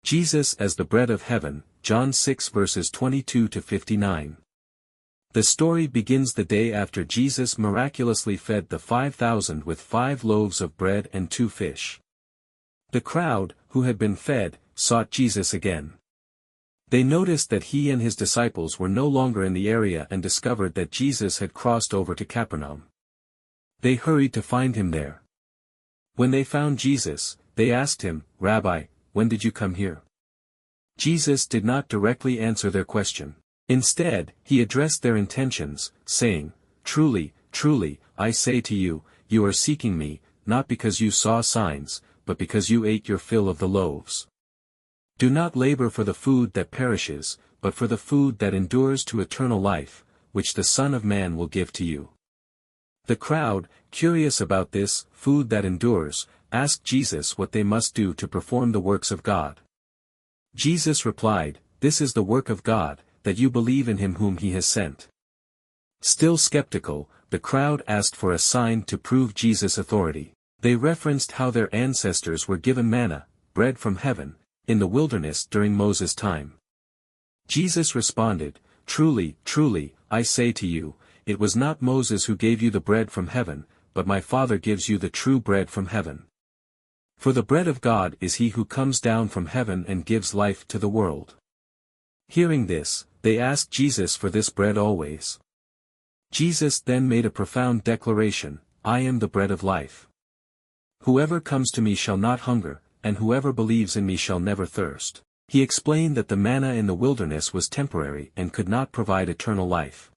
Jesus as the bread of heaven, John 6 verses 22 to 59. The story begins the day after Jesus miraculously fed the 5,000 with 5 loaves of bread and 2 fish. The crowd, who had been fed, sought Jesus again. They noticed that he and his disciples were no longer in the area and discovered that Jesus had crossed over to Capernaum. They hurried to find him there. When they found Jesus, they asked him, "Rabbi, when did you come here?" Jesus did not directly answer their question. Instead, he addressed their intentions, saying, "Truly, truly, I say to you, you are seeking me, not because you saw signs, but because you ate your fill of the loaves. Do not labor for the food that perishes, but for the food that endures to eternal life, which the Son of Man will give to you." The crowd, curious about this food that endures, asked Jesus what they must do to perform the works of God. Jesus replied, "This is the work of God, that you believe in him whom he has sent." Still skeptical, the crowd asked for a sign to prove Jesus' authority. They referenced how their ancestors were given manna, bread from heaven, in the wilderness during Moses' time. Jesus responded, "Truly, truly, I say to you, it was not Moses who gave you the bread from heaven, but my Father gives you the true bread from heaven. For the bread of God is he who comes down from heaven and gives life to the world." Hearing this, they asked Jesus for this bread always. Jesus then made a profound declaration, "I am the bread of life. Whoever comes to me shall not hunger, and whoever believes in me shall never thirst." He explained that the manna in the wilderness was temporary and could not provide eternal life.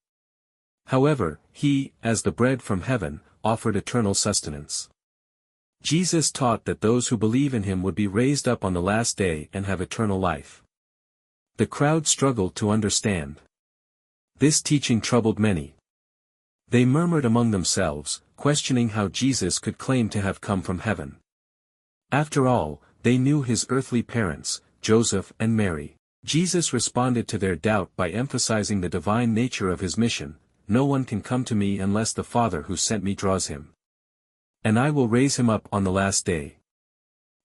However, he, as the bread from heaven, offered eternal sustenance. Jesus taught that those who believe in him would be raised up on the last day and have eternal life. The crowd struggled to understand. This teaching troubled many. They murmured among themselves, questioning how Jesus could claim to have come from heaven. After all, they knew his earthly parents, Joseph and Mary. Jesus responded to their doubt by emphasizing the divine nature of his mission, "No one can come to me unless the Father who sent me draws him. And I will raise him up on the last day.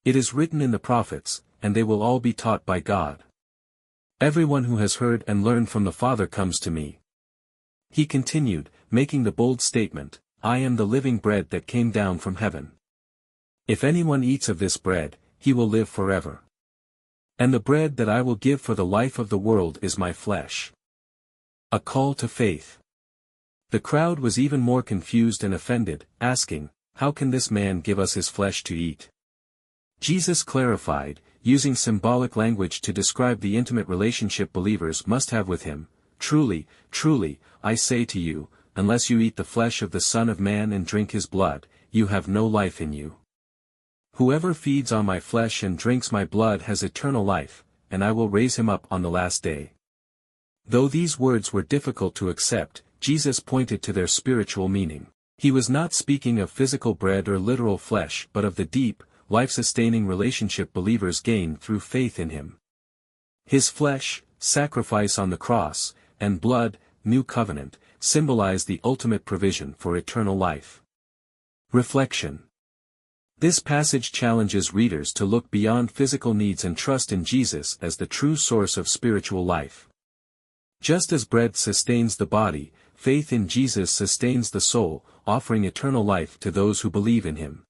It is written in the prophets, and they will all be taught by God. Everyone who has heard and learned from the Father comes to me." He continued, making the bold statement, "I am the living bread that came down from heaven. If anyone eats of this bread, he will live forever. And the bread that I will give for the life of the world is my flesh." A call to faith. The crowd was even more confused and offended, asking, "How can this man give us his flesh to eat?" Jesus clarified, using symbolic language to describe the intimate relationship believers must have with him, "Truly, truly, I say to you, unless you eat the flesh of the Son of Man and drink his blood, you have no life in you. Whoever feeds on my flesh and drinks my blood has eternal life, and I will raise him up on the last day." Though these words were difficult to accept, Jesus pointed to their spiritual meaning. He was not speaking of physical bread or literal flesh but of the deep, life-sustaining relationship believers gain through faith in him. His flesh, sacrifice on the cross, and blood, new covenant, symbolize the ultimate provision for eternal life. Reflection. This passage challenges readers to look beyond physical needs and trust in Jesus as the true source of spiritual life. Just as bread sustains the body, faith in Jesus sustains the soul, offering eternal life to those who believe in him.